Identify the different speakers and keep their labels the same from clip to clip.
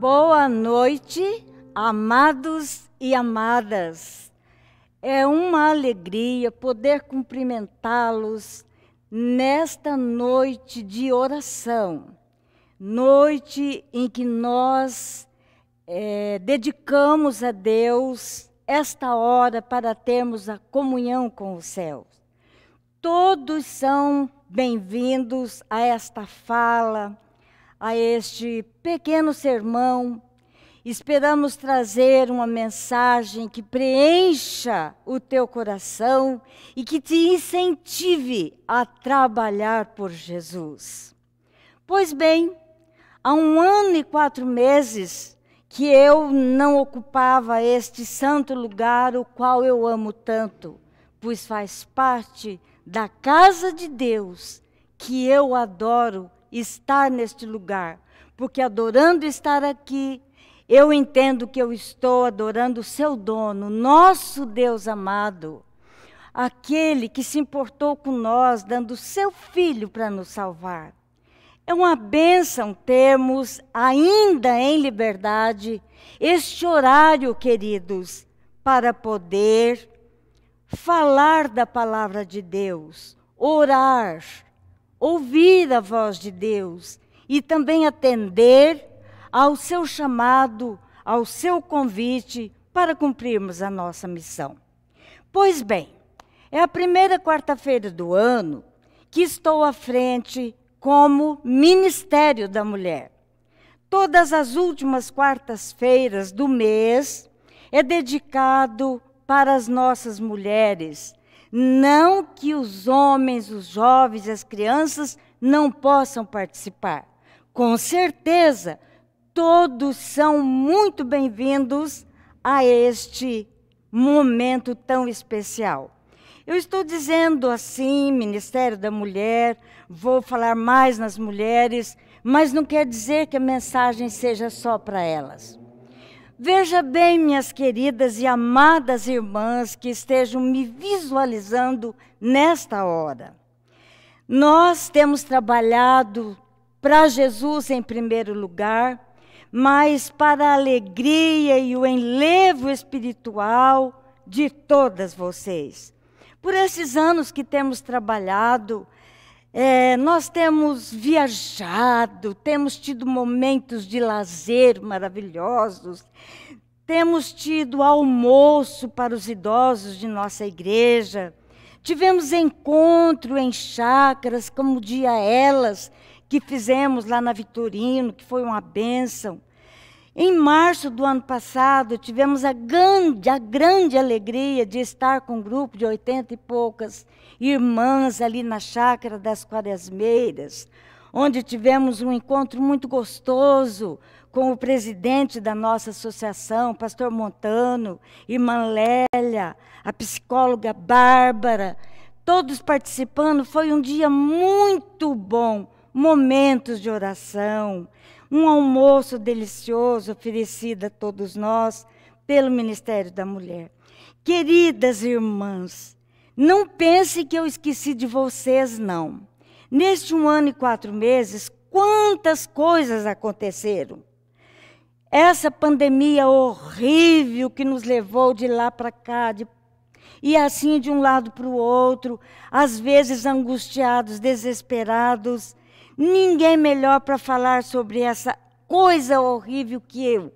Speaker 1: Boa noite, amados e amadas. É uma alegria poder cumprimentá-los nesta noite de oração, noite em que nós dedicamos a Deus esta hora para termos a comunhão com os céus. Todos são bem-vindos a esta fala, a este pequeno sermão. Esperamos trazer uma mensagem que preencha o teu coração e que te incentive a trabalhar por Jesus. Pois bem, há 1 ano e 4 meses que eu não ocupava este santo lugar, o qual eu amo tanto, pois faz parte da casa de Deus, que eu adoro estar neste lugar, porque adorando estar aqui, eu entendo que eu estou adorando o seu dono, nosso Deus amado, aquele que se importou com nós, dando o seu Filho para nos salvar. É uma bênção termos ainda em liberdade este horário, queridos, para poder falar da palavra de Deus, orar, ouvir a voz de Deus e também atender ao seu chamado, ao seu convite para cumprirmos a nossa missão. Pois bem, é a primeira quarta-feira do ano que estou à frente como Ministério da Mulher. Todas as últimas quartas-feiras do mês é dedicado para as nossas mulheres. Não que os homens, os jovens, as crianças não possam participar. Com certeza, todos são muito bem-vindos a este momento tão especial. Eu estou dizendo assim, Ministério da Mulher, vou falar mais nas mulheres, mas não quer dizer que a mensagem seja só para elas. Veja bem, minhas queridas e amadas irmãs que estejam me visualizando nesta hora. Nós temos trabalhado para Jesus em primeiro lugar, mas para a alegria e o enlevo espiritual de todas vocês. Por esses anos que temos trabalhado, nós temos viajado, temos tido momentos de lazer maravilhosos, temos tido almoço para os idosos de nossa igreja, tivemos encontro em chácaras, como o Dia Elas, que fizemos lá na Vitorino, que foi uma bênção. Em março do ano passado, tivemos a grande alegria de estar com um grupo de 80 e poucas irmãs ali na Chácara das Quaresmeiras, onde tivemos um encontro muito gostoso com o presidente da nossa associação, pastor Montano, irmã Lélia, a psicóloga Bárbara, todos participando. Foi um dia muito bom, momentos de oração, um almoço delicioso oferecido a todos nós pelo Ministério da Mulher. Queridas irmãs, não pense que eu esqueci de vocês, não. Neste 1 ano e 4 meses, quantas coisas aconteceram. Essa pandemia horrível que nos levou de lá para cá, e assim de um lado para o outro, às vezes angustiados, desesperados. Ninguém melhor para falar sobre essa coisa horrível que eu.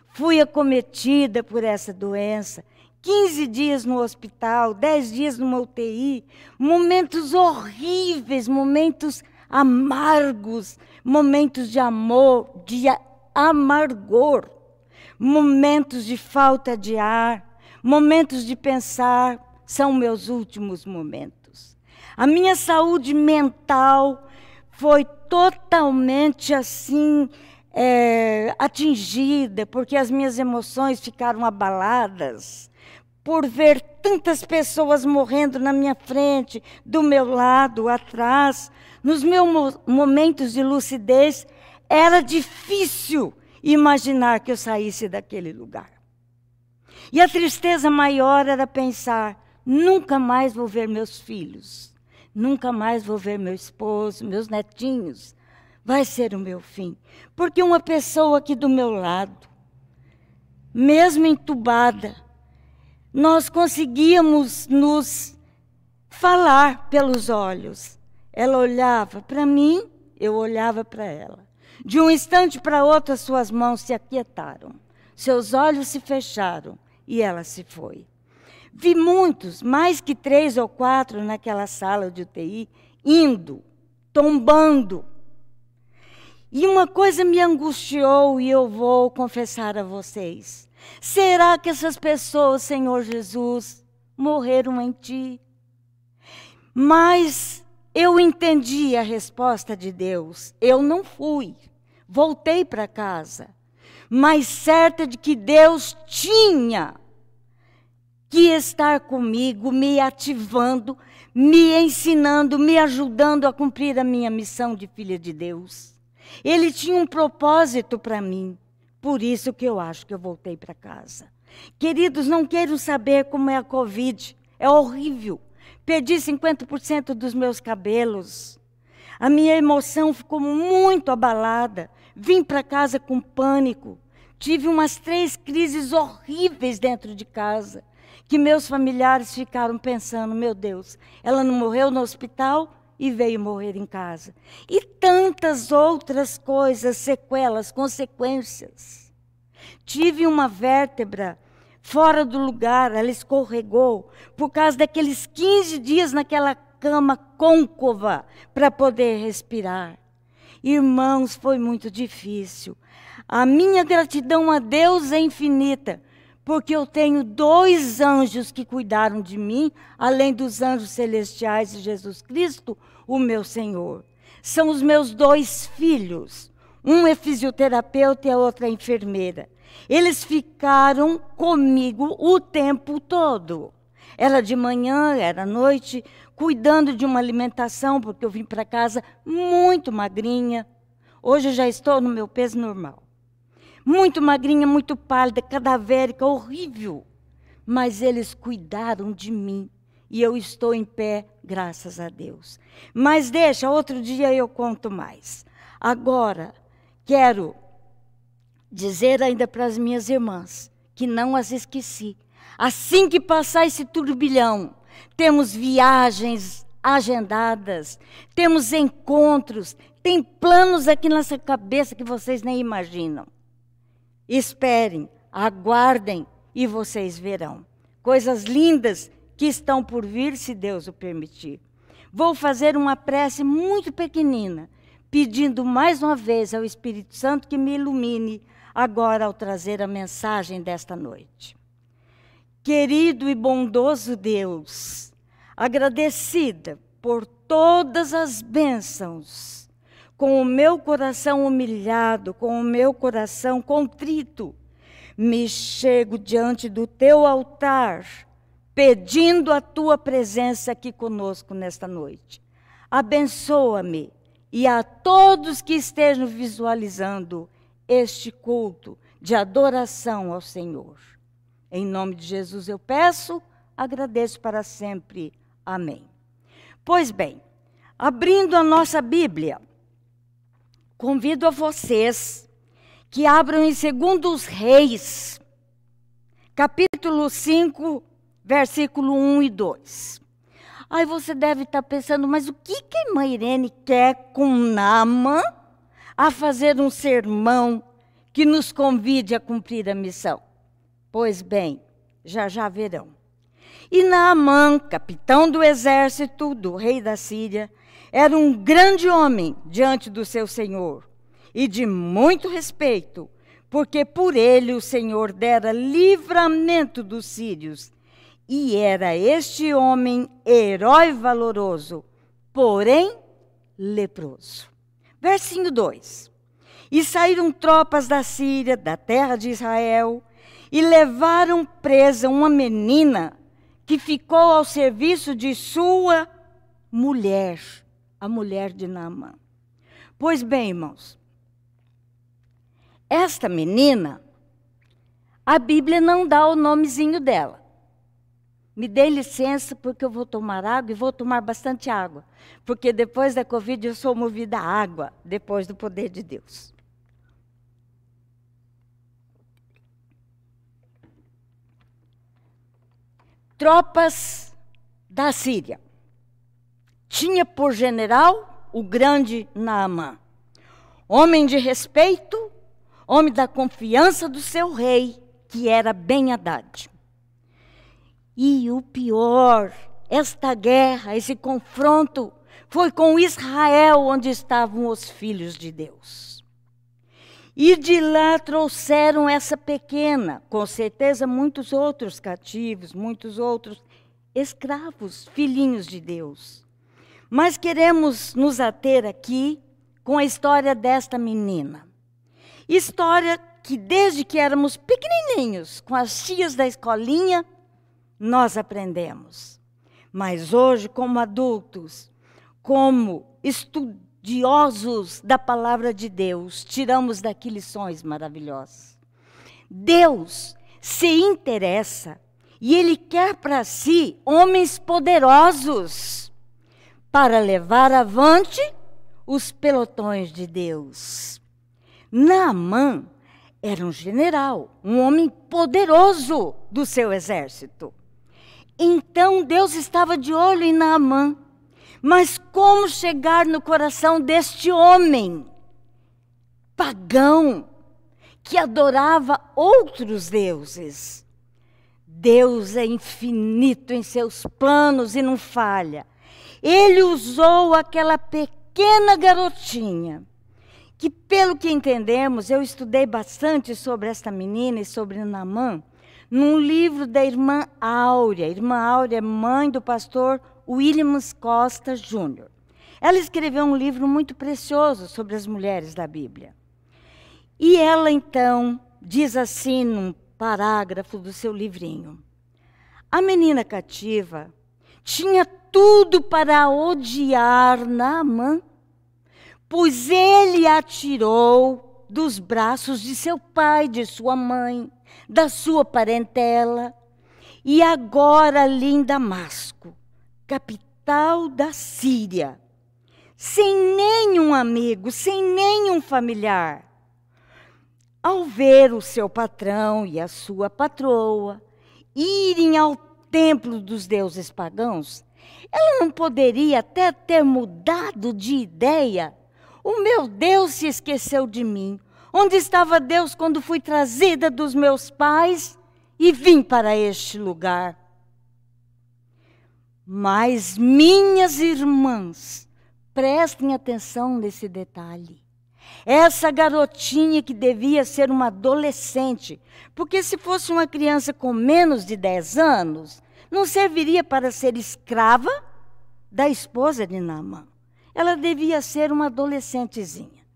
Speaker 1: Fui acometida por essa doença. 15 dias no hospital, 10 dias numa UTI. Momentos horríveis, momentos amargos, momentos de amor, de amargor. Momentos de falta de ar, momentos de pensar. São meus últimos momentos. A minha saúde mental foi totalmente assim, atingida, porque as minhas emoções ficaram abaladas por ver tantas pessoas morrendo na minha frente, do meu lado, atrás. Nos meus momentos de lucidez, era difícil imaginar que eu saísse daquele lugar. E a tristeza maior era pensar, nunca mais vou ver meus filhos. Nunca mais vou ver meu esposo, meus netinhos. vai ser o meu fim. Porque uma pessoa aqui do meu lado, mesmo entubada, nós conseguíamos nos falar pelos olhos. Ela olhava para mim, eu olhava para ela. De um instante para outro, as suas mãos se aquietaram, seus olhos se fecharam e ela se foi. Vi muitos, mais que 3 ou 4 naquela sala de UTI, indo, tombando. E uma coisa me angustiou e eu vou confessar a vocês. Será que essas pessoas, Senhor Jesus, morreram em Ti? Mas eu entendi a resposta de Deus. Eu não fui. Voltei para casa. Mas certa de que Deus tinha que estar comigo, me ativando, me ensinando, me ajudando a cumprir a minha missão de filha de Deus. Ele tinha um propósito para mim. Por isso que eu acho que eu voltei para casa. Queridos, não queiram saber como é a Covid. É horrível. Perdi 50% dos meus cabelos. A minha emoção ficou muito abalada. Vim para casa com pânico. Tive umas 3 crises horríveis dentro de casa. Que meus familiares ficaram pensando, meu Deus, ela não morreu no hospital e veio morrer em casa. E tantas outras coisas, sequelas, consequências. Tive uma vértebra fora do lugar, ela escorregou, por causa daqueles 15 dias naquela cama côncava para poder respirar. Irmãos, foi muito difícil. A minha gratidão a Deus é infinita, porque eu tenho 2 anjos que cuidaram de mim, além dos anjos celestiais de Jesus Cristo, o meu Senhor. São os meus 2 filhos. Um é fisioterapeuta e a outra é enfermeira. Eles ficaram comigo o tempo todo. Era de manhã, era à noite, cuidando de uma alimentação, porque eu vim para casa muito magrinha. Hoje eu já estou no meu peso normal. Muito magrinha, muito pálida, cadavérica, horrível. Mas eles cuidaram de mim. E eu estou em pé, graças a Deus. Mas deixa, outro dia eu conto mais. Agora, quero dizer ainda para as minhas irmãs, que não as esqueci. Assim que passar esse turbilhão, temos viagens agendadas, temos encontros, tem planos aqui nessa cabeça que vocês nem imaginam. Esperem, aguardem e vocês verão. Coisas lindas que estão por vir, se Deus o permitir. Vou fazer uma prece muito pequenina, pedindo mais uma vez ao Espírito Santo que me ilumine agora ao trazer a mensagem desta noite. Querido e bondoso Deus, agradecida por todas as bênçãos, com o meu coração humilhado, com o meu coração contrito, me chego diante do teu altar, pedindo a tua presença aqui conosco nesta noite. Abençoa-me e a todos que estejam visualizando este culto de adoração ao Senhor. Em nome de Jesus eu peço, agradeço para sempre. Amém. Pois bem, abrindo a nossa Bíblia, convido a vocês que abram em 2 Reis, capítulo 5, versículo 1 e 2. Aí você deve estar pensando, mas o que a irmã Irene quer com Naamã a fazer um sermão que nos convide a cumprir a missão? Pois bem, já verão. E Naamã, capitão do exército do rei da Síria, era um grande homem diante do seu senhor e de muito respeito, porque por ele o Senhor dera livramento dos sírios. E era este homem herói valoroso, porém leproso. Versinho 2. E saíram tropas da Síria, da terra de Israel, e levaram presa uma menina que ficou ao serviço de sua mulher, a mulher de Naamã. Pois bem, irmãos, esta menina, a Bíblia não dá o nomezinho dela. me dê licença porque eu vou tomar água e vou tomar bastante água. Porque depois da Covid eu sou movida à água, depois do poder de Deus. Tropas da Síria. Tinha por general o grande Naamã. Homem de respeito, homem da confiança do seu rei, que era Ben-Hadad. E o pior, esta guerra, esse confronto, foi com Israel, onde estavam os filhos de Deus. E de lá trouxeram essa pequena, com certeza muitos outros cativos, muitos outros escravos, filhinhos de Deus. Mas queremos nos ater aqui com a história desta menina. História que desde que éramos pequenininhos, com as tias da escolinha, nós aprendemos. Mas hoje, como adultos, como estudiosos da palavra de Deus, tiramos daqui lições maravilhosas. Deus se interessa e Ele quer para si homens poderosos para levar avante os pelotões de Deus. Naamã era um general, um homem poderoso do seu exército. Então Deus estava de olho em Naamã. Mas como chegar no coração deste homem pagão que adorava outros deuses? Deus é infinito em seus planos e não falha. Ele usou aquela pequena garotinha, que pelo que entendemos, eu estudei bastante sobre esta menina e sobre Naamã, num livro da irmã Áurea. Irmã Áurea é mãe do pastor Williams Costa Júnior. Ela escreveu um livro muito precioso sobre as mulheres da Bíblia. E ela, então, diz assim num parágrafo do seu livrinho: a menina cativa tinha tudo para odiar Naamã, pois ele a tirou dos braços de seu pai, de sua mãe, da sua parentela, e agora ali em Damasco, capital da Síria, sem nenhum amigo, sem nenhum familiar. Ao ver o seu patrão e a sua patroa irem ao templo dos deuses pagãos, ela não poderia até ter mudado de ideia. O meu Deus se esqueceu de mim. Onde estava Deus quando fui trazida dos meus pais e vim para este lugar? Mas, minhas irmãs, prestem atenção nesse detalhe. Essa garotinha que devia ser uma adolescente, porque se fosse uma criança com menos de 10 anos, não serviria para ser escrava da esposa de Naamã. Ela devia ser uma adolescentezinha.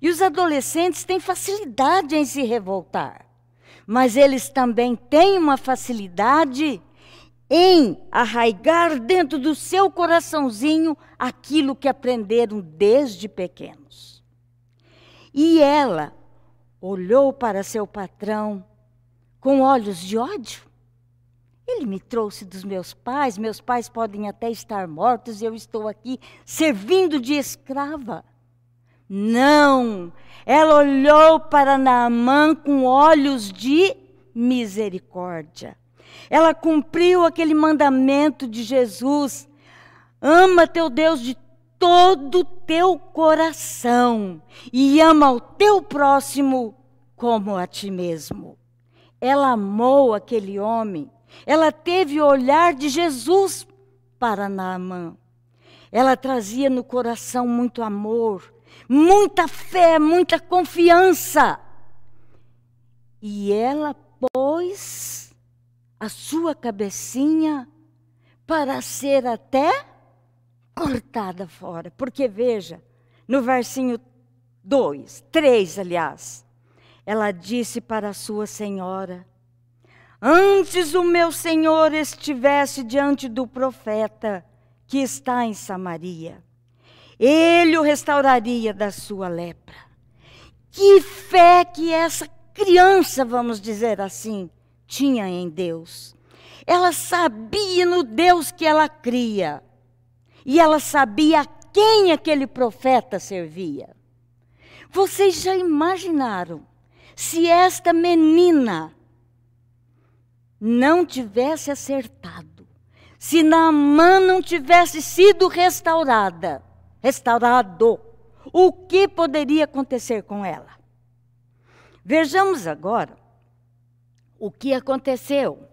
Speaker 1: E os adolescentes têm facilidade em se revoltar, mas eles também têm uma facilidade em arraigar dentro do seu coraçãozinho aquilo que aprenderam desde pequenos. E ela olhou para seu patrão com olhos de ódio. Ele me trouxe dos meus pais podem até estar mortos e eu estou aqui servindo de escrava. Não, ela olhou para Naamã com olhos de misericórdia. Ela cumpriu aquele mandamento de Jesus: ama teu Deus de todo o teu coração e ama o teu próximo como a ti mesmo. Ela amou aquele homem, ela teve o olhar de Jesus para Naamã. Ela trazia no coração muito amor, muita fé, muita confiança. E ela pôs a sua cabecinha para ser até cortada fora. Porque veja, no versinho 3, aliás, ela disse para a sua senhora: antes o meu senhor estivesse diante do profeta que está em Samaria, ele o restauraria da sua lepra. Que fé que essa criança, vamos dizer assim, tinha em Deus. Ela sabia no Deus que ela cria. E ela sabia a quem aquele profeta servia. Vocês já imaginaram se esta menina não tivesse acertado, se Naamã não tivesse sido restaurado, o que poderia acontecer com ela? Vejamos agora o que aconteceu.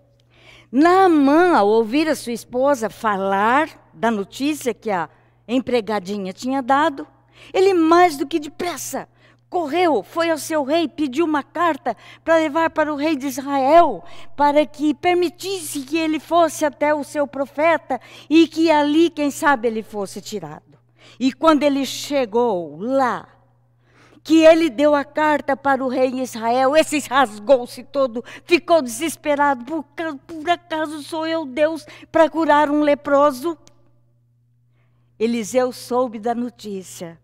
Speaker 1: Naamã, ao ouvir a sua esposa falar da notícia que a empregadinha tinha dado, ele mais do que depressa correu, foi ao seu rei, pediu uma carta para levar para o rei de Israel, para que permitisse que ele fosse até o seu profeta e que ali, quem sabe, ele fosse tirado. E quando ele chegou lá, que ele deu a carta para o rei de Israel, esse rasgou-se todo, ficou desesperado, por acaso sou eu Deus para curar um leproso? Eliseu soube da notícia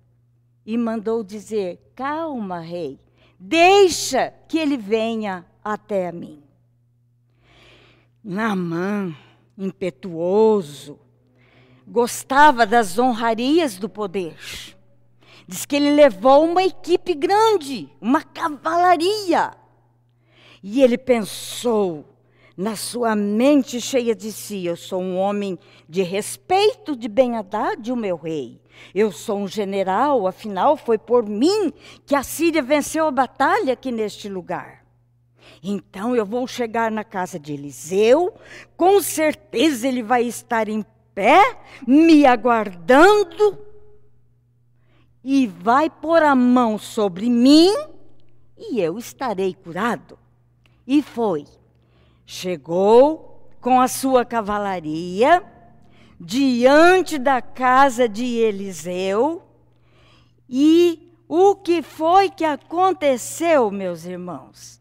Speaker 1: e mandou dizer: calma, rei, deixa que ele venha até a mim. Naamã, impetuoso, gostava das honrarias do poder. Diz que ele levou uma equipe grande, uma cavalaria. E ele pensou na sua mente cheia de si: eu sou um homem de respeito de Ben-Hadad, o meu rei. Eu sou um general, afinal foi por mim que a Síria venceu a batalha aqui neste lugar. Então eu vou chegar na casa de Eliseu, com certeza ele vai estar em pé, me aguardando, e vai pôr a mão sobre mim, e eu estarei curado. E foi. Chegou com a sua cavalaria diante da casa de Eliseu. E o que foi que aconteceu, meus irmãos?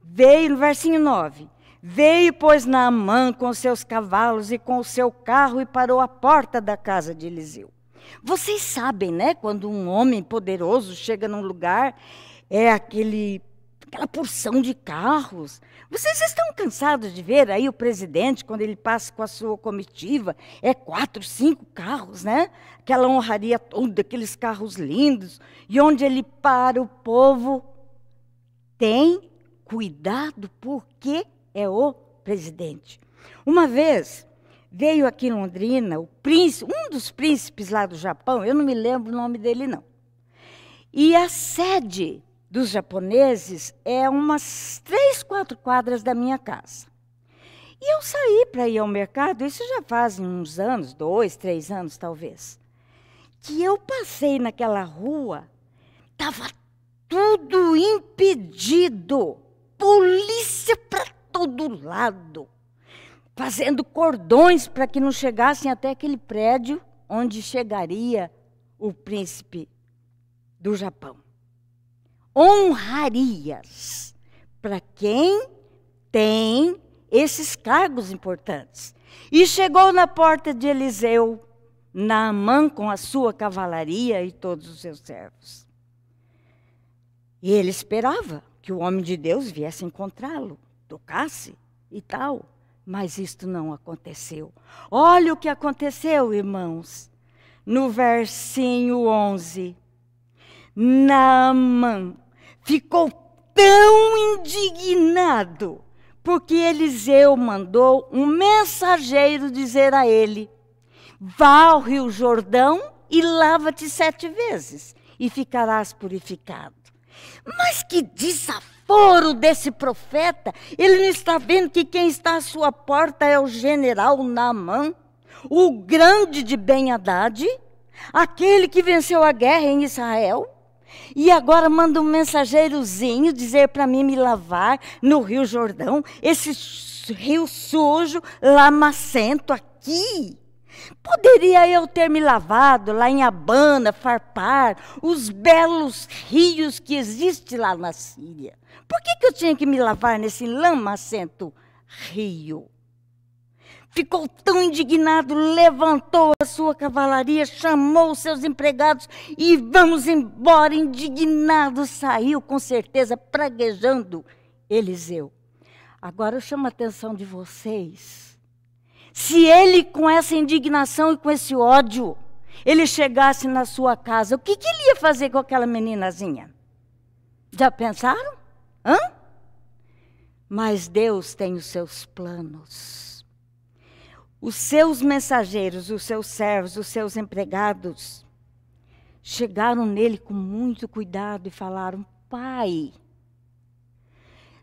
Speaker 1: Veio, no versinho 9, veio, pois, Naamã com seus cavalos e com o seu carro e parou à porta da casa de Eliseu. Vocês sabem, né? Quando um homem poderoso chega num lugar, é aquela porção de carros. Vocês estão cansados de ver aí o presidente, quando ele passa com a sua comitiva, 4, 5 carros, né? Aquela honraria toda, aqueles carros lindos. E onde ele para, o povo tem cuidado, porque é o presidente. Uma vez veio aqui em Londrina um dos príncipes lá do Japão, eu não me lembro o nome dele não. E a sede dos japoneses é umas 3, 4 quadras da minha casa. E eu saí para ir ao mercado, isso já faz uns anos, 2, 3 anos talvez, que eu passei naquela rua, estava tudo impedido, polícia para todo lado, fazendo cordões para que não chegassem até aquele prédio onde chegaria o príncipe do Japão. Honrarias para quem tem esses cargos importantes. E chegou na porta de Eliseu, Naamã com a sua cavalaria e todos os seus servos. E ele esperava que o homem de Deus viesse encontrá-lo, tocasse e tal. Mas isto não aconteceu. Olha o que aconteceu, irmãos. No versinho 11. Naamã ficou tão indignado, porque Eliseu mandou um mensageiro dizer a ele: vá ao rio Jordão e lava-te 7 vezes, e ficarás purificado. Mas que desaforo desse profeta! Ele não está vendo que quem está à sua porta é o general Naamã, o grande de Ben-Hadad, aquele que venceu a guerra em Israel? E agora manda um mensageirozinho dizer para mim me lavar no rio Jordão, esse rio sujo, lamacento aqui. Poderia eu ter me lavado lá em Abana, Farpar, os belos rios que existem lá na Síria. Por que eu tinha que me lavar nesse lamacento rio? Ficou tão indignado, levantou a sua cavalaria, chamou os seus empregados e vamos embora. Indignado, saiu com certeza praguejando Eliseu. Agora eu chamo a atenção de vocês. Se ele, com essa indignação e com esse ódio, ele chegasse na sua casa, o que ele ia fazer com aquela meninazinha? Já pensaram? Hã? Mas Deus tem os seus planos. Os seus mensageiros, os seus servos, os seus empregados, chegaram nele com muito cuidado e falaram: Pai,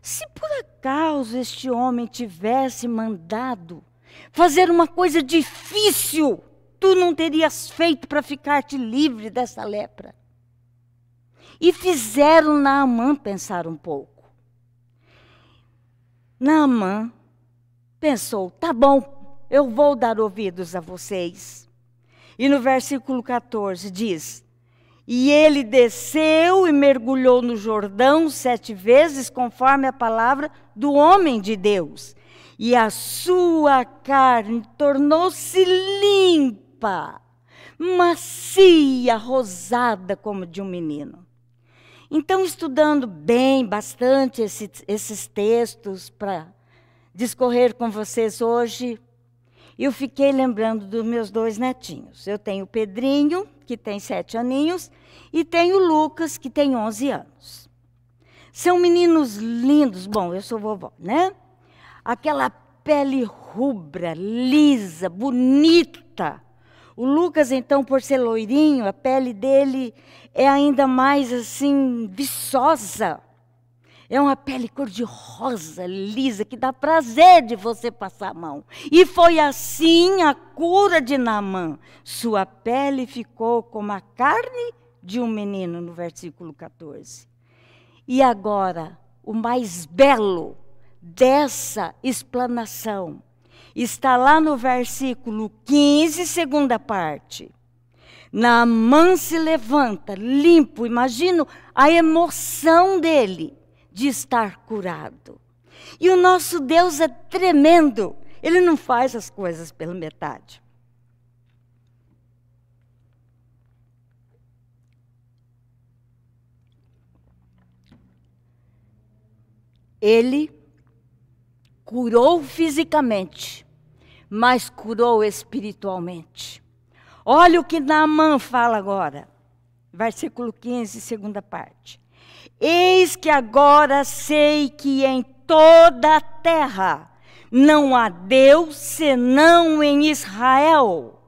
Speaker 1: se por acaso este homem tivesse mandado fazer uma coisa difícil, tu não terias feito para ficar-te livre dessa lepra. E fizeram Naamã pensar um pouco. Naamã pensou: tá bom, eu vou dar ouvidos a vocês. E no versículo 14 diz: e ele desceu e mergulhou no Jordão 7 vezes, conforme a palavra do homem de Deus. E a sua carne tornou-se limpa, macia, rosada como de um menino. Então, estudando bastante esses textos para discorrer com vocês hoje, eu fiquei lembrando dos meus 2 netinhos. Eu tenho o Pedrinho, que tem 7 aninhos, e tenho o Lucas, que tem 11 anos. São meninos lindos. Bom, eu sou vovó, né? Aquela pele rubra, lisa, bonita. O Lucas, então, por ser loirinho, a pele dele é ainda mais, assim, viçosa. É uma pele cor-de-rosa, lisa, que dá prazer de você passar a mão. E foi assim a cura de Naamã. Sua pele ficou como a carne de um menino, no versículo 14. E agora, o mais belo dessa explanação está lá no versículo 15, segunda parte. Naamã se levanta, limpo. Imagino a emoção dele de estar curado. E o nosso Deus é tremendo. Ele não faz as coisas pela metade. Ele curou fisicamente, mas curou espiritualmente. Olha o que Naamã fala agora. Versículo 15, segunda parte. Eis que agora sei que em toda a terra não há Deus senão em Israel.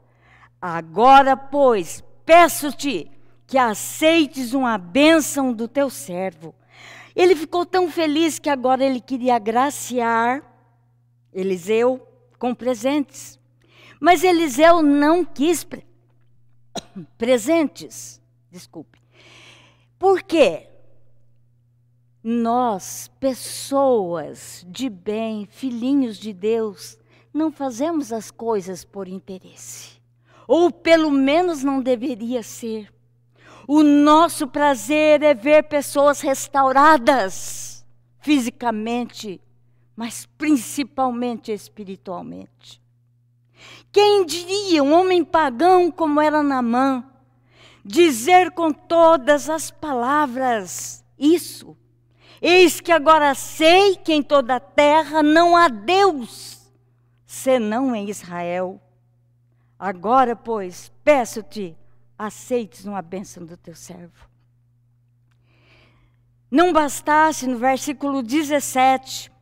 Speaker 1: Agora, pois, peço-te que aceites uma bênção do teu servo. Ele ficou tão feliz que agora ele queria agraciar Eliseu com presentes. Mas Eliseu não quis presentes. Desculpe. Por quê? Nós, pessoas de bem, filhinhos de Deus, não fazemos as coisas por interesse. Ou pelo menos não deveria ser. O nosso prazer é ver pessoas restauradas fisicamente, mas principalmente espiritualmente. Quem diria um homem pagão como era Naamã dizer com todas as palavras isso? Eis que agora sei que em toda a terra não há Deus, senão em Israel. Agora, pois, peço-te, aceites uma bênção do teu servo. Não bastasse, no versículo 17,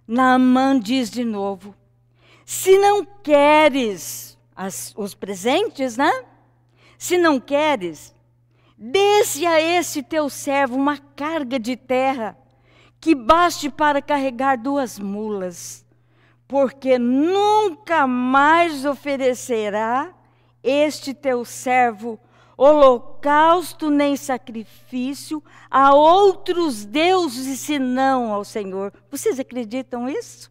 Speaker 1: Naamã diz de novo: se não queres os presentes, né? Se não queres, desce a esse teu servo uma carga de terra que baste para carregar 2 mulas, porque nunca mais oferecerá este teu servo holocausto nem sacrifício a outros deuses senão ao Senhor. Vocês acreditam nisso?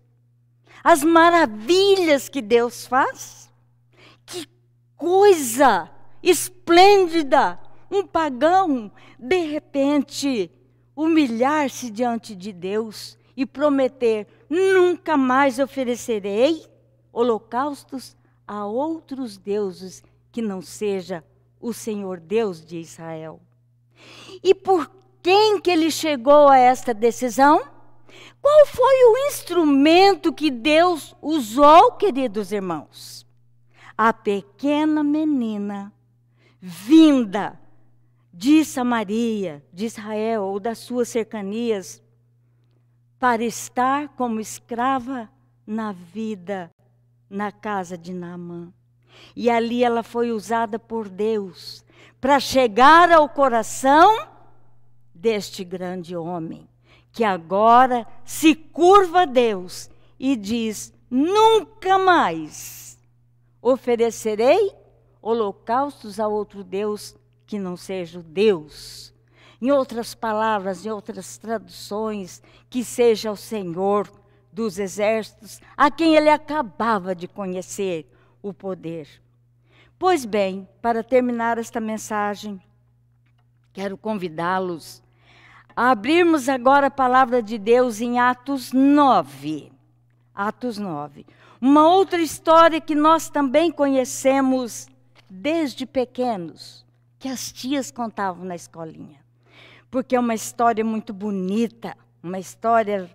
Speaker 1: As maravilhas que Deus faz? Que coisa esplêndida! Um pagão, de repente, humilhar-se diante de Deus e prometer: nunca mais oferecerei holocaustos a outros deuses que não seja o Senhor Deus de Israel. E por quem que ele chegou a esta decisão? Qual foi o instrumento que Deus usou, queridos irmãos? A pequena menina vinda de Samaria, de Israel ou das suas cercanias, para estar como escrava na vida, na casa de Naamã. E ali ela foi usada por Deus para chegar ao coração deste grande homem, que agora se curva a Deus e diz: nunca mais oferecerei holocaustos a outro Deus que não seja o Deus. Em outras palavras, em outras traduções, que seja o Senhor dos exércitos, a quem ele acabava de conhecer o poder. Pois bem, para terminar esta mensagem, quero convidá-los a abrirmos agora a palavra de Deus em Atos 9. Atos 9. Uma outra história que nós também conhecemos desde pequenos, que as tias contavam na escolinha. Porque é uma história muito bonita, uma história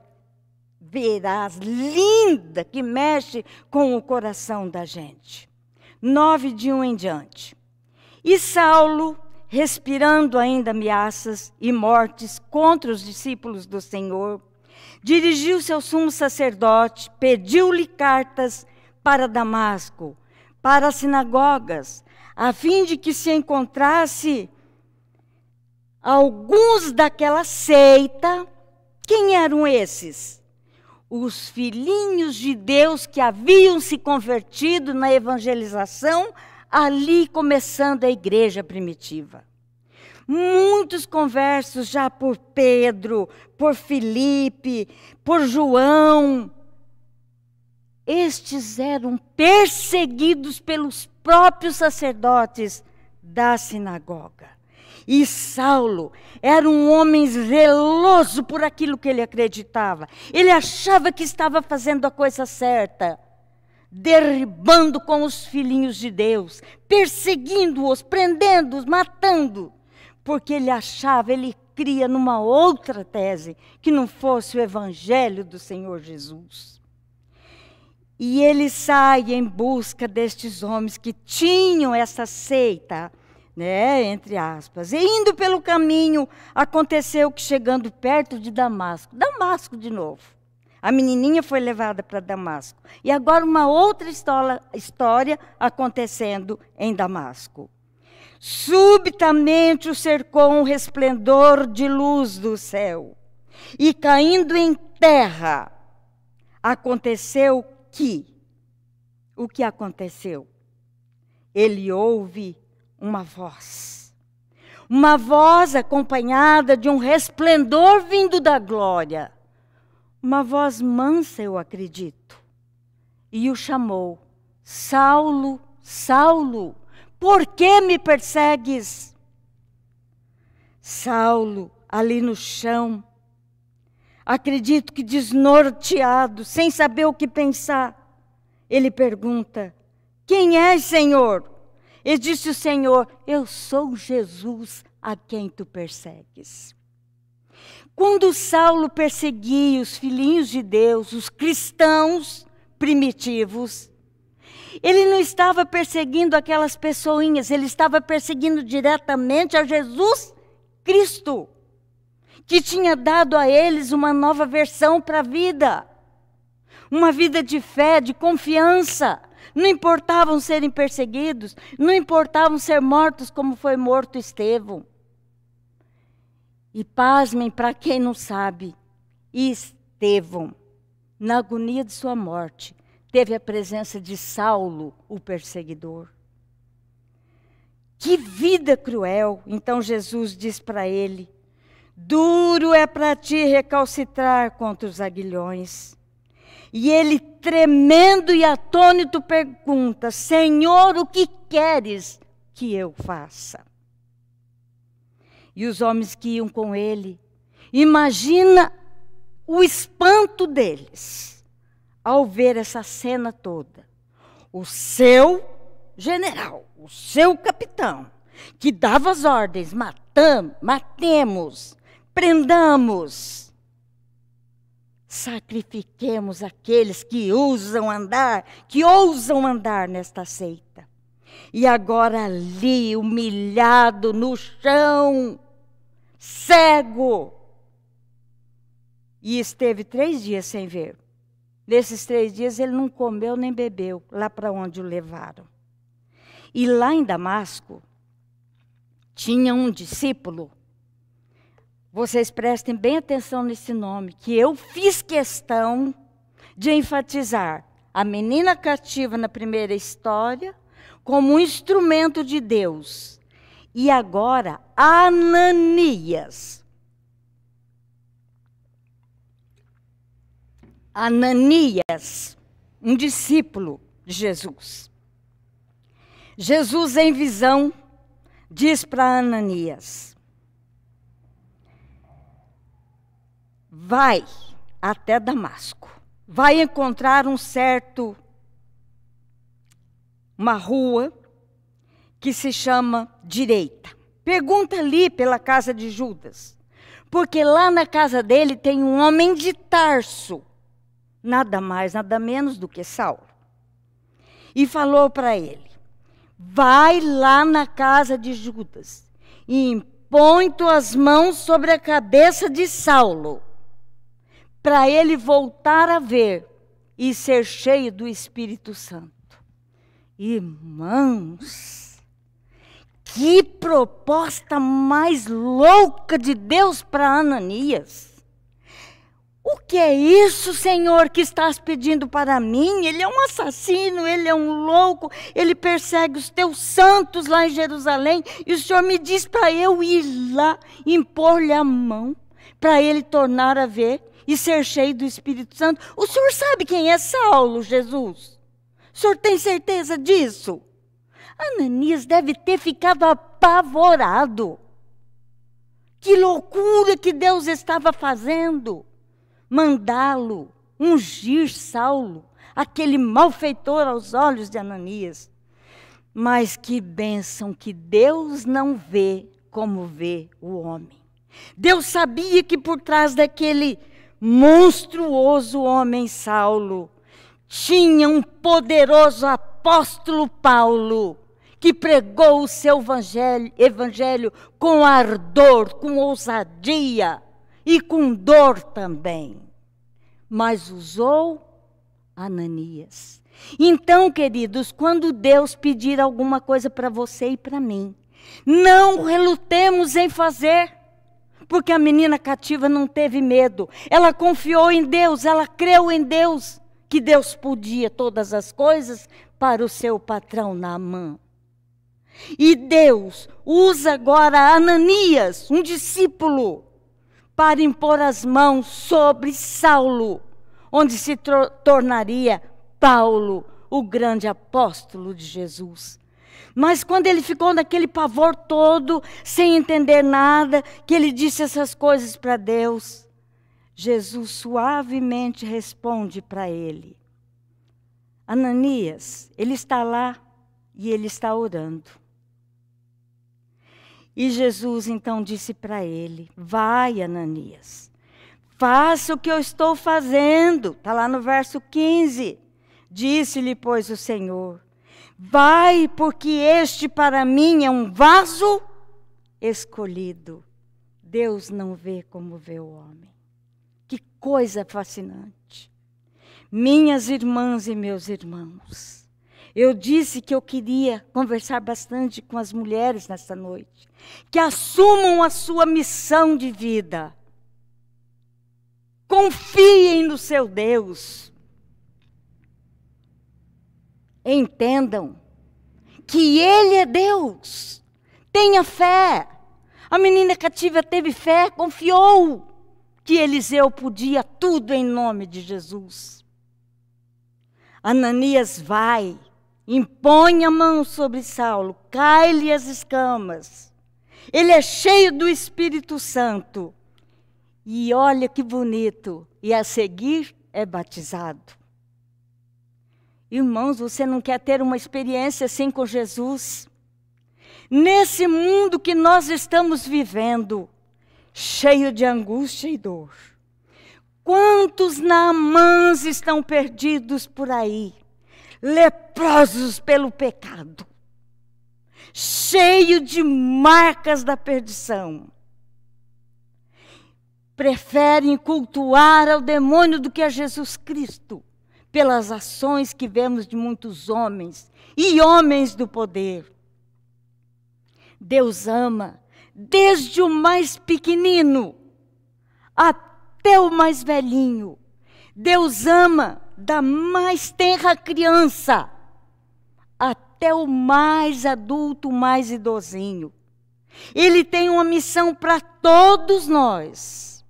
Speaker 1: veraz, linda, que mexe com o coração da gente. 9 de 1 em diante. E Saulo, respirando ainda ameaças e mortes contra os discípulos do Senhor, dirigiu-se ao sumo sacerdote, pediu-lhe cartas para Damasco, para as sinagogas, a fim de que se encontrasse alguns daquela seita. Quem eram esses? Os filhinhos de Deus que haviam se convertido na evangelização, ali começando a igreja primitiva. Muitos conversos já por Pedro, por Filipe, por João. Estes eram perseguidos pelos próprios sacerdotes da sinagoga. E Saulo era um homem zeloso por aquilo que ele acreditava. Ele achava que estava fazendo a coisa certa, derribando com os filhinhos de Deus, perseguindo-os, prendendo-os, matando, porque ele achava, ele cria numa outra tese, que não fosse o evangelho do Senhor Jesus. E ele sai em busca destes homens que tinham essa seita, entre aspas. E indo pelo caminho, aconteceu que chegando perto de Damasco de novo, a menininha foi levada para Damasco. E agora uma outra história acontecendo em Damasco. Subitamente o cercou um resplendor de luz do céu. E caindo em terra, aconteceu que... O que aconteceu? Ele ouve uma voz acompanhada de um resplendor vindo da glória. Uma voz mansa, eu acredito. E o chamou: Saulo, Saulo, por que me persegues? Saulo, ali no chão, acredito que desnorteado, sem saber o que pensar, ele pergunta: quem és, Senhor? E disse o Senhor: eu sou Jesus a quem tu persegues. Quando Saulo perseguia os filhinhos de Deus, os cristãos primitivos, ele não estava perseguindo aquelas pessoinhas, ele estava perseguindo diretamente a Jesus Cristo, que tinha dado a eles uma nova versão para a vida. Uma vida de fé, de confiança. Não importavam serem perseguidos, não importavam ser mortos como foi morto Estevão. E pasmem, para quem não sabe, Estevão, na agonia de sua morte, teve a presença de Saulo, o perseguidor. Que vida cruel! Então Jesus diz para ele: duro é para ti recalcitrar contra os aguilhões. E ele, tremendo e atônito, pergunta: Senhor, o que queres que eu faça? E os homens que iam com ele, imagina o espanto deles ao ver essa cena toda. O seu general, o seu capitão, que dava as ordens: matemos, prendamos. sacrifiquemos aqueles que ousam andar nesta seita. E agora ali, humilhado no chão, cego, e esteve 3 dias sem ver. Nesses 3 dias ele não comeu nem bebeu, lá para onde o levaram. E lá em Damasco, tinha um discípulo, vocês prestem bem atenção nesse nome, que eu fiz questão de enfatizar a menina cativa na primeira história como um instrumento de Deus. E agora, Ananias. Ananias, um discípulo de Jesus. Jesus, em visão, diz para Ananias: vai até Damasco, vai encontrar uma rua que se chama Direita. Pergunta ali pela casa de Judas, porque lá na casa dele tem um homem de Tarso, nada mais, nada menos do que Saulo. E falou para ele: vai lá na casa de Judas e impõe tuas mãos sobre a cabeça de Saulo, para ele voltar a ver e ser cheio do Espírito Santo. Irmãos, que proposta mais louca de Deus para Ananias. O que é isso, Senhor, que estás pedindo para mim? Ele é um assassino, ele é um louco, ele persegue os teus santos lá em Jerusalém, e o Senhor me diz para eu ir lá, impor-lhe a mão, para ele tornar a ver e ser cheio do Espírito Santo. O Senhor sabe quem é Saulo, Jesus? O Senhor tem certeza disso? Ananias deve ter ficado apavorado. Que loucura que Deus estava fazendo. Mandá-lo ungir Saulo, aquele malfeitor aos olhos de Ananias. Mas que bênção que Deus não vê como vê o homem. Deus sabia que por trás daquele monstruoso homem Saulo tinha um poderoso apóstolo Paulo, que pregou o seu evangelho com ardor, com ousadia e com dor também. Mas usou Ananias. Então, queridos, quando Deus pedir alguma coisa para você e para mim, não relutemos em fazer. Porque a menina cativa não teve medo. Ela confiou em Deus, ela creu em Deus, que Deus podia todas as coisas para o seu patrão Naamã. E Deus usa agora Ananias, um discípulo, para impor as mãos sobre Saulo, onde se tornaria Paulo, o grande apóstolo de Jesus. Mas quando ele ficou naquele pavor todo, sem entender nada, que ele disse essas coisas para Deus, Jesus suavemente responde para ele: Ananias, ele está lá e ele está orando. E Jesus então disse para ele: vai, Ananias, faça o que eu estou fazendo. Está lá no verso 15. Disse-lhe, pois, o Senhor: vai, porque este para mim é um vaso escolhido. Deus não vê como vê o homem. Que coisa fascinante. Minhas irmãs e meus irmãos, eu disse que eu queria conversar bastante com as mulheres nesta noite, que assumam a sua missão de vida. Confiem no seu Deus. Entendam que Ele é Deus. Tenha fé. A menina cativa teve fé, confiou que Eliseu podia tudo em nome de Jesus. Ananias vai, impõe a mão sobre Saulo, cai-lhe as escamas. Ele é cheio do Espírito Santo. E olha que bonito, e a seguir é batizado. Irmãos, você não quer ter uma experiência assim com Jesus? Nesse mundo que nós estamos vivendo, cheio de angústia e dor, Quantos Naamãs estão perdidos por aí, leprosos pelo pecado, cheio de marcas da perdição. Preferem cultuar ao demônio do que a Jesus Cristo, pelas ações que vemos de muitos homens e homens do poder. Deus ama desde o mais pequenino até o mais velhinho. Deus ama da mais tenra criança até o mais adulto, mais idosinho. Ele tem uma missão para todos nós.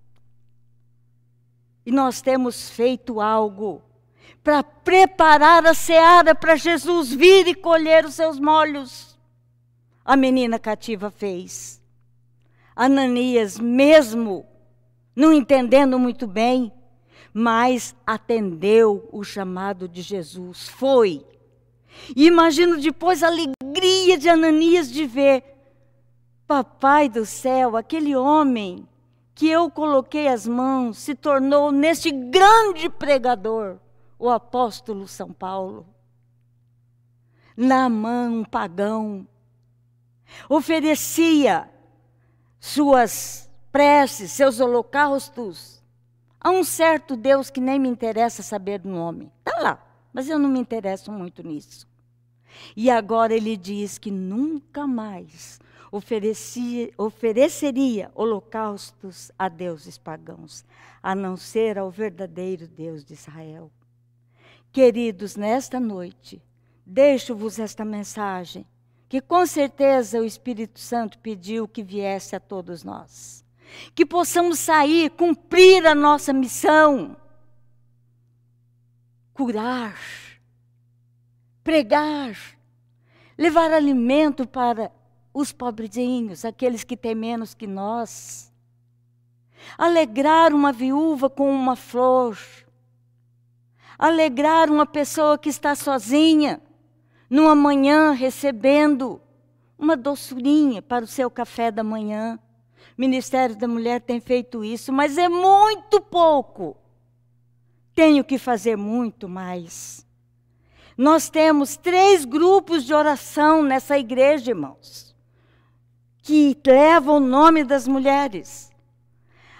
Speaker 1: E nós temos feito algo para preparar a seara para Jesus vir e colher os seus molhos. A menina cativa fez. Ananias, mesmo não entendendo muito bem, mas atendeu o chamado de Jesus, foi. E imagino depois a alegria de Ananias de ver, Papai do céu, aquele homem que eu coloquei as mãos, se tornou neste grande pregador, o apóstolo São Paulo. Naamã, um pagão, oferecia suas preces, seus holocaustos a um certo Deus que nem me interessa saber do nome. Está lá, mas eu não me interesso muito nisso. E agora ele diz que nunca mais ofereceria holocaustos a deuses pagãos, a não ser ao verdadeiro Deus de Israel. Queridos, nesta noite, deixo-vos esta mensagem, que com certeza o Espírito Santo pediu que viesse a todos nós. Que possamos sair, cumprir a nossa missão, curar, pregar, levar alimento para os pobrezinhos, aqueles que têm menos que nós. Alegrar uma viúva com uma flor. Alegrar uma pessoa que está sozinha, numa manhã recebendo uma doçurinha para o seu café da manhã. O Ministério da Mulher tem feito isso, mas é muito pouco. Tenho que fazer muito mais. Nós temos 3 grupos de oração nessa igreja, irmãos, que levam o nome das mulheres.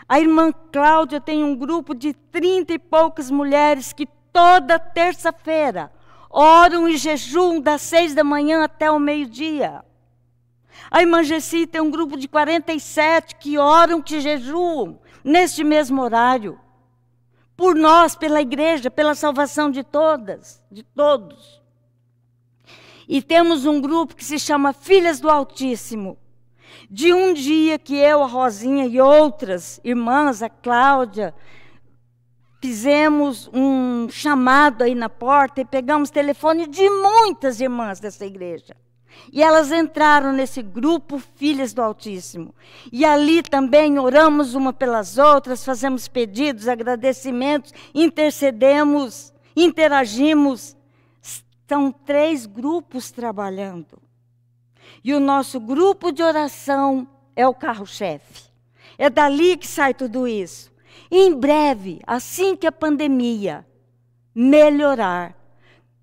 Speaker 1: A irmã Cláudia tem um grupo de 30 e poucas mulheres que toda terça-feira oram e jejuam das 6 da manhã até o meio-dia. A irmã Gessi tem um grupo de 47 que oram, que jejuam neste mesmo horário. Por nós, pela igreja, pela salvação de todas, de todos. E temos um grupo que se chama Filhas do Altíssimo. De um dia que eu, a Rosinha e outras irmãs, a Cláudia, fizemos um chamado aí na porta e pegamos telefone de muitas irmãs dessa igreja. E elas entraram nesse grupo Filhas do Altíssimo. E ali também oramos uma pelas outras, fazemos pedidos, agradecimentos, intercedemos, interagimos. São 3 grupos trabalhando. E o nosso grupo de oração é o carro-chefe. É dali que sai tudo isso. Em breve, assim que a pandemia melhorar,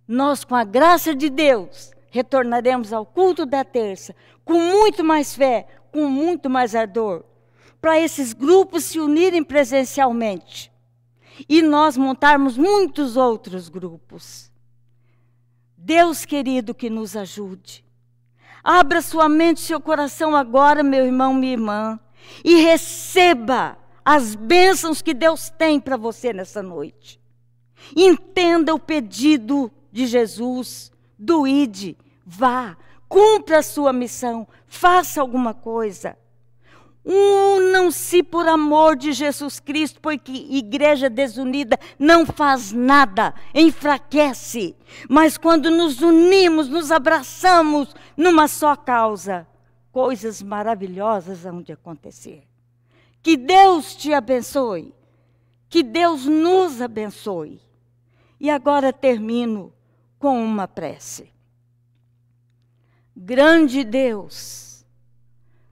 Speaker 1: nós, com a graça de Deus, retornaremos ao culto da terça, com muito mais fé, com muito mais ardor, para esses grupos se unirem presencialmente e nós montarmos muitos outros grupos. Deus querido, que nos ajude. Abra sua mente, seu coração agora, meu irmão, minha irmã, e receba as bênçãos que Deus tem para você nessa noite. Entenda o pedido de Jesus, do ide, vá, cumpra a sua missão, faça alguma coisa. Unam-se por amor de Jesus Cristo, porque igreja desunida não faz nada, enfraquece. Mas quando nos unimos, nos abraçamos numa só causa, coisas maravilhosas hão de acontecer. Que Deus te abençoe, que Deus nos abençoe. E agora termino com uma prece. Grande Deus,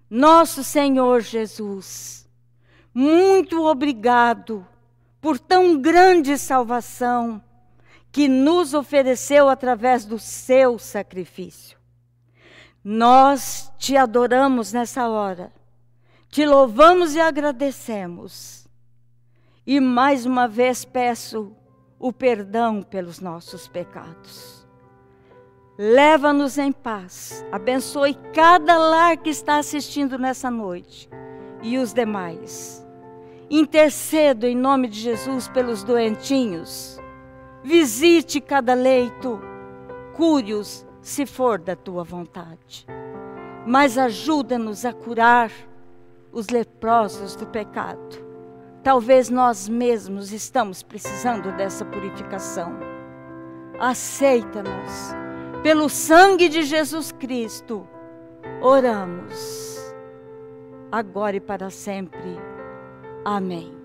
Speaker 1: nosso Senhor Jesus, muito obrigado por tão grande salvação que nos ofereceu através do seu sacrifício. Nós te adoramos nessa hora, te louvamos e agradecemos. E mais uma vez peço o perdão pelos nossos pecados. Leva-nos em paz, abençoe cada lar que está assistindo nessa noite e os demais. Intercedo em nome de Jesus pelos doentinhos. Visite cada leito, cure-os se for da tua vontade. Mas ajuda-nos a curar os leprosos do pecado. Talvez nós mesmos estamos precisando dessa purificação. Aceita-nos. Pelo sangue de Jesus Cristo, oramos. Agora e para sempre. Amém.